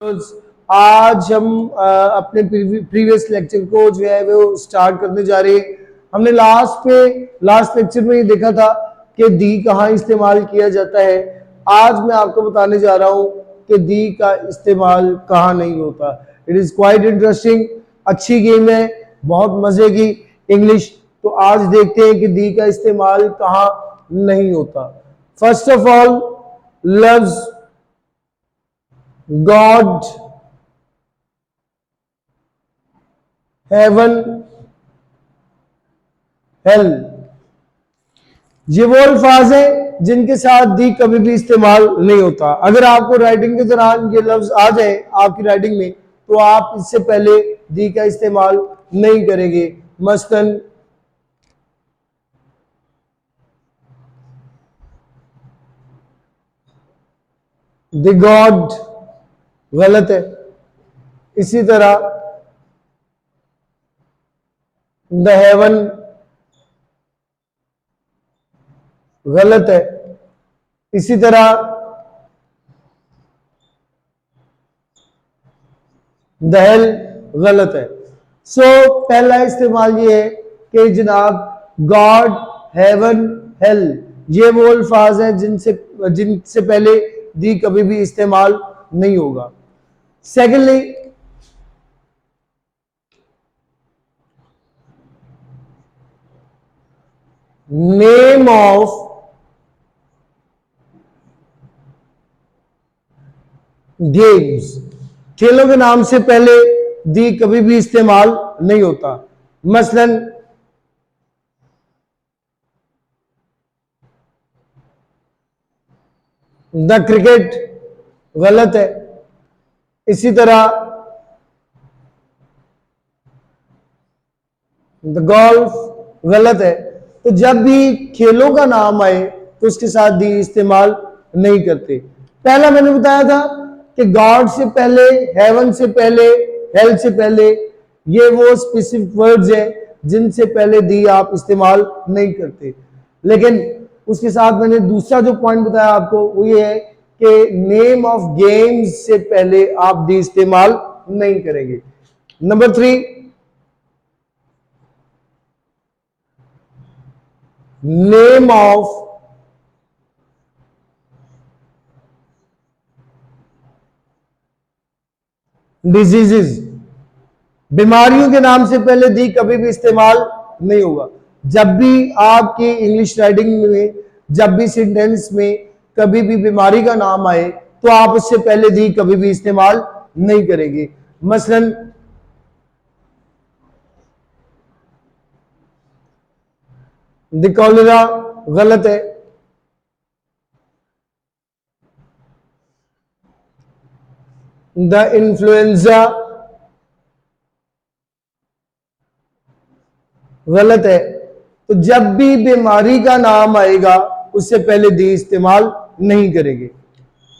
आज हम अपने प्रीवियस लेक्चर को जो है वो स्टार्ट करने जा रहे हैं। हमने लास्ट लेक्चर में ये देखा था कि दी कहाँ इस्तेमाल किया जाता है। आज मैं आपको बताने जा रहा हूँ कि दी का इस्तेमाल कहाँ नहीं होता। इट इज क्वाइट इंटरेस्टिंग, अच्छी गेम है, बहुत मजे की इंग्लिश। तो आज देखते हैं कि दी का इस्तेमाल कहाँ नहीं होता। First of all, loves, God, heaven, hell, ये वो अल्फाज हैं जिनके साथ दी कभी भी इस्तेमाल नहीं होता। अगर आपको राइटिंग के दौरान ये लफ्ज आ जाए आपकी राइटिंग में तो आप इससे पहले दी का इस्तेमाल नहीं करेंगे। मसलन द गॉड गलत है। इसी तरह द हेवन गलत है। इसी तरह द हेल गलत है। सो पहला इस्तेमाल ये है कि जनाब गॉड, हेवन, हेल ये वो अल्फाज हैं जिनसे पहले दी कभी भी इस्तेमाल नहीं होगा। सेकेंडली, नेम ऑफ गेम्स, खेलों के नाम से पहले दी कभी भी इस्तेमाल नहीं होता। मसलन द क्रिकेट गलत है। इसी तरह द गोल्फ गलत है। तो जब भी खेलों का नाम आए तो उसके साथ दी इस्तेमाल नहीं करते। पहला मैंने बताया था कि गॉड से पहले, हेवन से पहले, हेल से पहले ये वो स्पेसिफिक वर्ड्स हैं जिनसे पहले दी आप इस्तेमाल नहीं करते। लेकिन उसके साथ मैंने दूसरा जो पॉइंट बताया आपको वो ये है कि नेम ऑफ गेम्स से पहले आप दी इस्तेमाल नहीं करेंगे। नंबर 3, नेम ऑफ डिजीजेस, बीमारियों के नाम से पहले दी कभी भी इस्तेमाल नहीं होगा। जब भी आपकी इंग्लिश राइटिंग में, जब भी सेंटेंस में कभी भी बीमारी का नाम आए तो आप उससे पहले दी कभी भी इस्तेमाल नहीं करेंगे। मसलन द कॉलेरा गलत है। द इन्फ्लुएंजा गलत है। तो जब भी बीमारी का नाम आएगा उससे पहले दी इस्तेमाल नहीं करेंगे।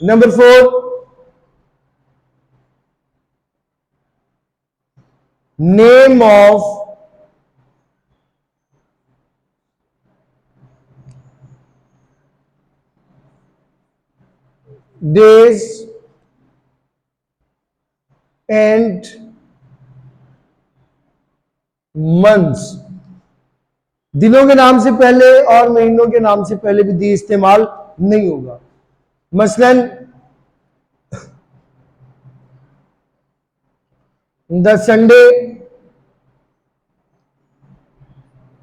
Number 4, name of days and months, दिनों के नाम से पहले और महीनों के नाम से पहले भी दी इस्तेमाल नहीं होगा। मसलन द संडे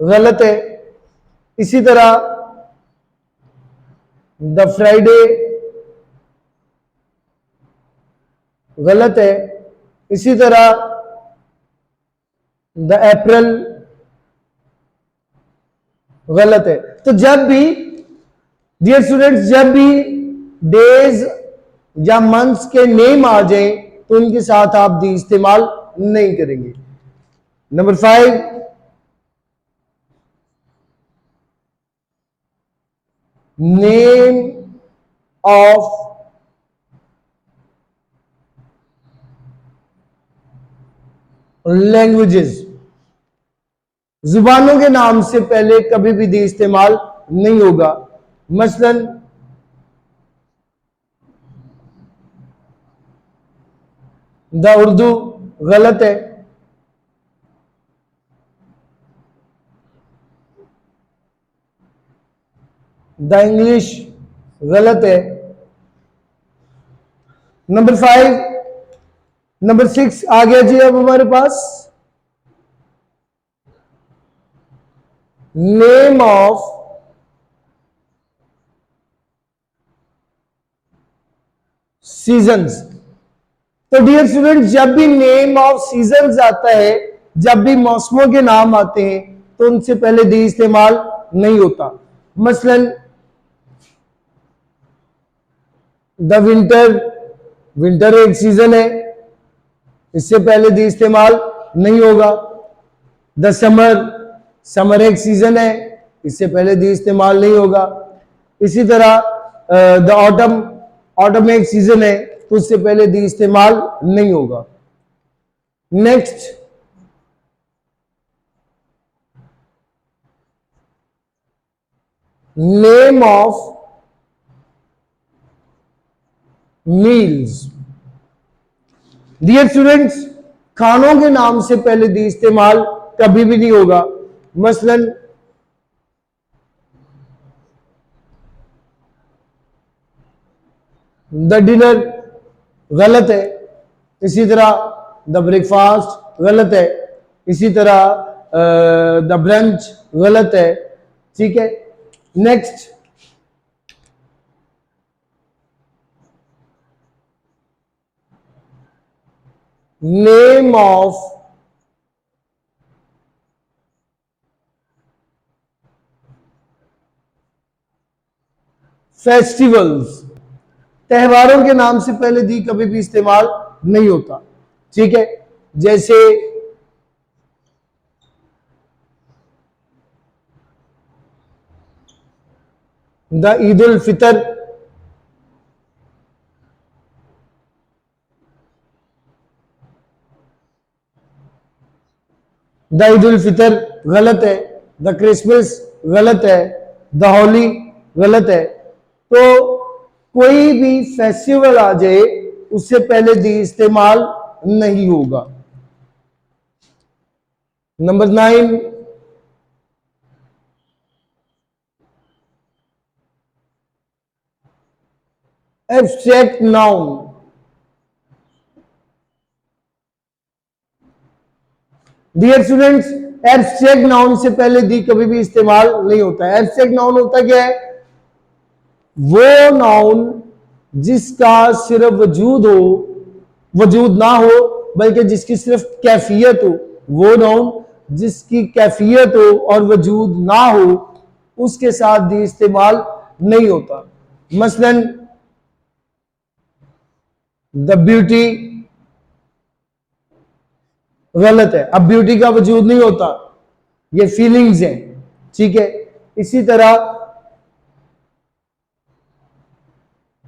गलत है। इसी तरह द फ्राइडे गलत है। इसी तरह द अप्रैल गलत है। तो जब भी डियर स्टूडेंट्स, जब भी डेज या मंथ्स के नेम आ जाएं तो उनके साथ आप दी इस्तेमाल नहीं करेंगे। नंबर 5, नेम ऑफ लैंग्वेजेस, जुबानों के नाम से पहले कभी भी दी इस्तेमाल नहीं होगा। मसलन द उर्दू गलत है, द इंग्लिश गलत है। नंबर 5, नंबर 6 आ गया जी अब हमारे पास, नेम ऑफ सीजन्स। तो डियर स्टूडेंट, जब भी नेम ऑफ सीजन्स आता है, जब भी मौसमों के नाम आते हैं, तो उनसे पहले दी इस्तेमाल नहीं होता। मसलन द विंटर, विंटर एक सीजन है, इससे पहले दी इस्तेमाल नहीं होगा। द समर, समर एक सीजन है, इससे पहले दी इस्तेमाल नहीं होगा। इसी तरह द ऑटम, ऑटम एक सीजन है, तो उससे पहले दी इस्तेमाल नहीं होगा। Next, name of meals. Dear students, खानों के नाम से पहले दी इस्तेमाल कभी भी नहीं होगा। मसलन द डिनर गलत है, इसी तरह द ब्रेकफास्ट गलत है, इसी तरह द ब्रंच गलत है। ठीक है, नेक्स्ट, नेम ऑफ फेस्टिवल्स। त्योहारों के नाम से पहले दी कभी भी इस्तेमाल नहीं होता। ठीक है, जैसे द ईद उल फितर, द ईद उल फितर गलत है, द क्रिसमस गलत है, द होली गलत है। तो कोई भी फेस्टिवल आ जाए, उससे पहले दी इस्तेमाल नहीं होगा। Number 9, abstract noun. Dear students, abstract noun से पहले दी कभी भी इस्तेमाल नहीं होता है। एब्स्ट्रैक्ट नाउन होता क्या है? वो नाउन जिसका सिर्फ वजूद हो, वजूद ना हो, बल्कि जिसकी सिर्फ कैफियत हो। वो नाउन जिसकी कैफियत हो और वजूद ना हो, उसके साथ दी इस्तेमाल नहीं होता। मसलन द ब्यूटी गलत है, अब ब्यूटी का वजूद नहीं होता, ये फीलिंग्स हैं। ठीक है, इसी तरह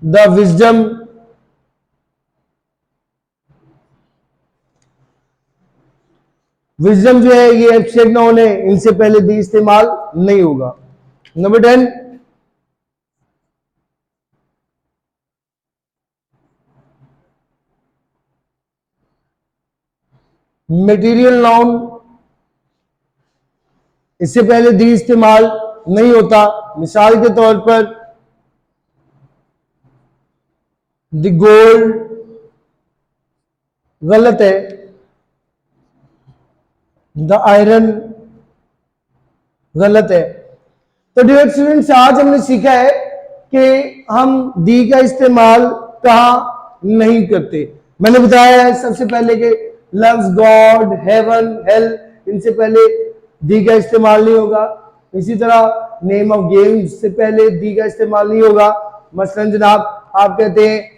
द विजडम, विजडम जो है ये एब्स्ट्रैक्ट नाउन है, इनसे पहले दी इस्तेमाल नहीं होगा। नंबर 10, मटेरियल नाउन, इससे पहले दी इस्तेमाल नहीं होता। मिसाल के तौर पर द गोल्ड गलत है, द आयरन गलत है। तो डियर स्टूडेंट्स, आज हमने सीखा है कि हम दी का इस्तेमाल कहां नहीं करते। मैंने बताया है सबसे पहले कि लव्स, गॉड, हेवन, हेल, इनसे पहले दी का इस्तेमाल नहीं होगा। इसी तरह नेम ऑफ गेम्स से पहले दी का इस्तेमाल नहीं होगा। मसलन जनाब, आप कहते हैं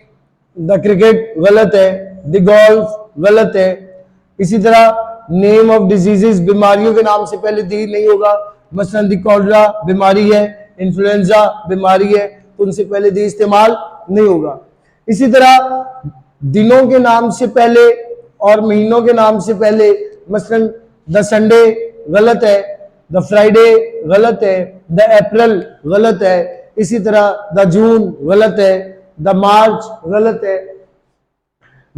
द क्रिकेट गलत है, द गोल्फ गलत है। इसी तरह नेम ऑफ डिजीजेस, बीमारियों के नाम से पहले दी नहीं होगा। मसलन द कॉलरा बीमारी है, इन्फ्लुएंजा बीमारी है, तो उनसे पहले दी इस्तेमाल नहीं होगा। इसी तरह दिनों के नाम से पहले और महीनों के नाम से पहले, मसलन द संडे गलत है, द फ्राइडे गलत है, द अप्रैल गलत है, इसी तरह द जून गलत है, द मार्च गलत है।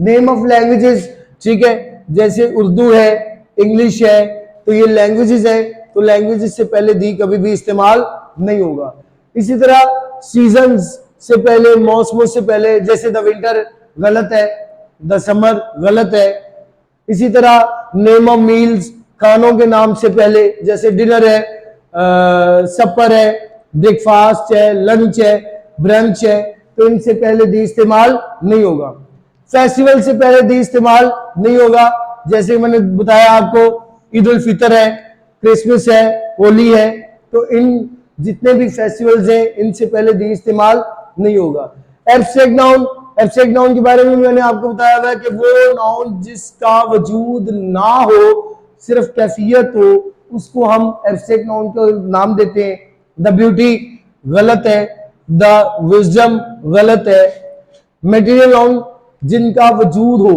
नेम ऑफ लैंग्वेजेस, ठीक है, जैसे उर्दू है, इंग्लिश है, तो ये लैंग्वेजेस है, तो लैंग्वेजेस से पहले दी कभी भी इस्तेमाल नहीं होगा। इसी तरह सीजन्स से पहले, मौसमों से पहले, जैसे द विंटर गलत है, द समर गलत है। इसी तरह नेम ऑफ मील्स, खानों के नाम से पहले, जैसे डिनर है, सपर है, ब्रेकफास्ट है, लंच है, ब्रंच है, तो इनसे पहले दी इस्तेमाल नहीं होगा। फेस्टिवल से पहले दी इस्तेमाल नहीं होगा, जैसे मैंने बताया आपको ईद उल फितर है, क्रिसमस है, होली है, तो इन जितने भी फेस्टिवल्स हैं इनसे पहले दी इस्तेमाल नहीं होगा। एब्स्ट्रैक्ट नाउन, एब्स्ट्रैक्ट नाउन के बारे में मैंने आपको बताया हुआ है कि वो नाउन जिसका वजूद ना हो, सिर्फ कैफियत हो, उसको हम एब्स्ट्रैक्ट नाउन का नाम देते हैं। द ब्यूटी गलत है, द विजडम गलत है। मटेरियल नाउन जिनका वजूद हो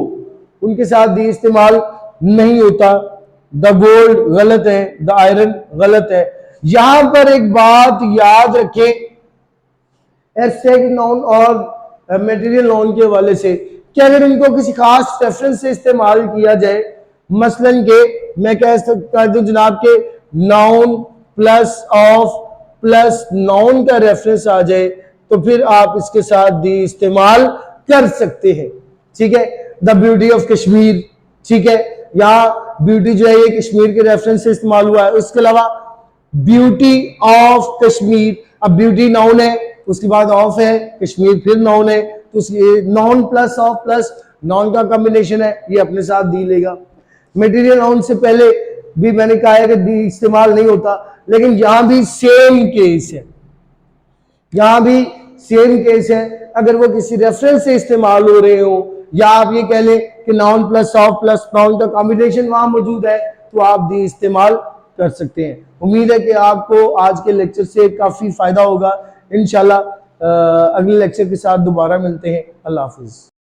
उनके साथ दी इस्तेमाल नहीं होता। द गोल्ड गलत है, द आयरन गलत है। यहां पर एक बात याद रखें एब्स्ट्रैक्ट नाउन और मटेरियल नाउन के हवाले से कि अगर इनको किसी खास रेफरेंस से इस्तेमाल किया जाए, मसलन के मैं कह दूं जनाब के noun plus of plus noun का रेफरेंस आ जाए, तो फिर आप इसके साथ दी इस्तेमाल कर सकते हैं, ठीक है। द ब्यूटी ऑफ कश्मीर, ठीक है, यहाँ ब्यूटी जो है ये कश्मीर के रेफरेंस से इस्तेमाल हुआ है। उसके अलावा ब्यूटी ऑफ कश्मीर, अब ब्यूटी नाउन है, उसके बाद ऑफ है, कश्मीर फिर नाउन है, तो noun plus of plus noun का कॉम्बिनेशन है, ये अपने साथ दी लेगा। मटेरियल नाउन से पहले भी मैंने कहा है कि दी इस्तेमाल नहीं होता, लेकिन यहां भी सेम केस है, यहां भी सेम केस है। अगर वो किसी रेफरेंस से इस्तेमाल हो रहे हो, या आप ये कह लें कि noun plus of plus noun का कॉम्बिनेशन वहां मौजूद है, तो आप दी इस्तेमाल कर सकते हैं। उम्मीद है कि आपको आज के लेक्चर से काफी फायदा होगा। इंशाल्लाह अगले लेक्चर के साथ दोबारा मिलते हैं। अल्लाह हाफिज।